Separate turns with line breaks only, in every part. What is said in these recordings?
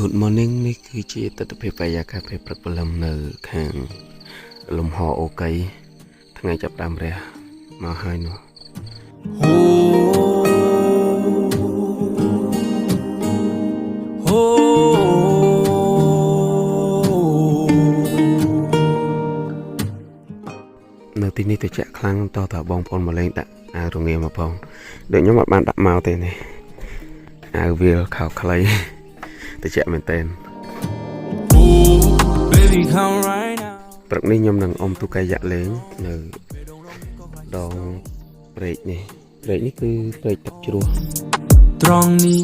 Good morning នេះគឺជាទស្សនវិជ្ជាកាហ្វេព្រឹកព្រលឹមនៅខាងលំហអូកៃថ្ងៃចាប់ដើមរះមកហើយនោះនៅទីនេះទៅចាក់ខ្លាំងតតបងប្អូនមកលេងដាក់អាវរងាមកផងដូចខ្ញុំអត់បានដាក់មកទេនេះអាវវាខោខ្លីទៅចាក់មែនតើព្រឹកនេះខ្ញុំនឹងអុំទូកៃយ៉ាក់លេងនៅដងព្រែកនេះព្រែកនេះគឺព្រែកទឹកជ្រោះត្រង់នេះ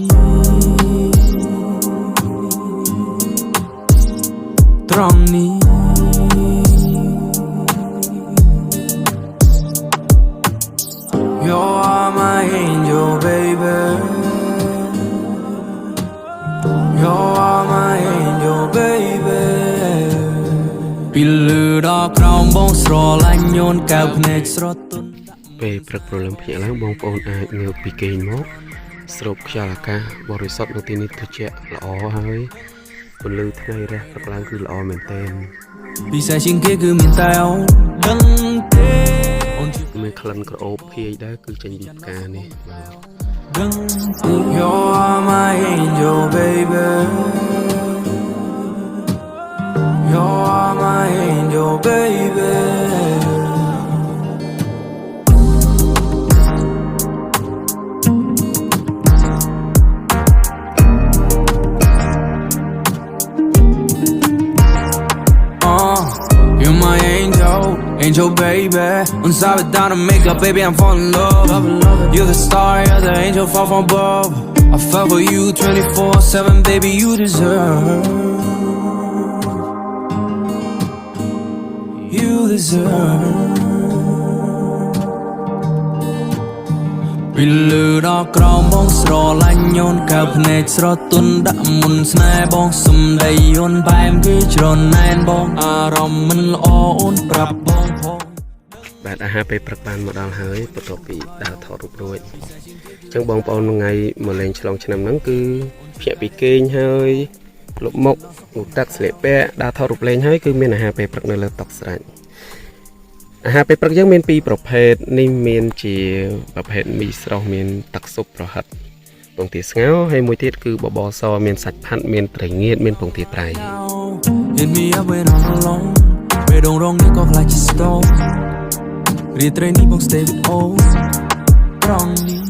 ត្រង់នេះ You are my angel baby You are my angel baby ពីលើដល់ក្រោមបងស្រឡាញ់ញូនកៅភ្នែកស្រទន់ពេលព្រឹកព្រលឹមភ្ញាក់ឡើងបងប្អូនអាចងើបពីគេងមកស្រូបខ្យល់អាកាសបរិសុទ្ធនៅទីនេះត្រជាក់ល្អហើយពន្លឺថ្ងៃរះព្រឹកឡើងគឺល្អមែនទែនពិសេសជាងគេគឺមានតែអូនដឹងទេអូនមានក្លិនក្រអូបភាយដែរគឺចេញពីផ្កានេះដឹងទេ You are my angel baby You are my angel baby You're my angel, angel baby Once I put down the makeup, baby, I'm falling in love You're the star, you're the angel, fall from above I fell for you 24/7, baby, you deserve You deserve ពីលើដល់ក្រោមបងស្រឡាញ់ញូនកៅភ្នែកស្រទន់ដាក់មុនស្នេហ៍បងសំដីយន់បែមគឺច្រណែនបងអារម្មណ៍មិនល្អអូនប្រាប់បងផងបាទអាហារពេលព្រឹកបានមកដល់ហើយបន្ទាប់ពីដើរថតរូបរួចអញ្ចឹងបងប្អូនថ្ងៃមកលេងឆ្លងឆ្នាំហ្នឹងគឺភ្ញាក់ពីគេងហើយលុបមុខងូតទឹកស្លៀកពាក់ដើរថតរូបលេងហើយគឺមានអាហារពេលព្រឹកនៅលើតុស្រេចអាហារពេលព្រឹកយើងមានពីរប្រភេទនេះមានជាប្រភេទមីស្រស់មានទឹកស៊ុបប្រហិតពងទាស្ងោរហើយមួយទៀតគឺបបរសមានសាច់ផាត់មានត្រីងៀតមានពងទាប្រៃរីត្រីនេះបង stay with all ត្រង់នេះ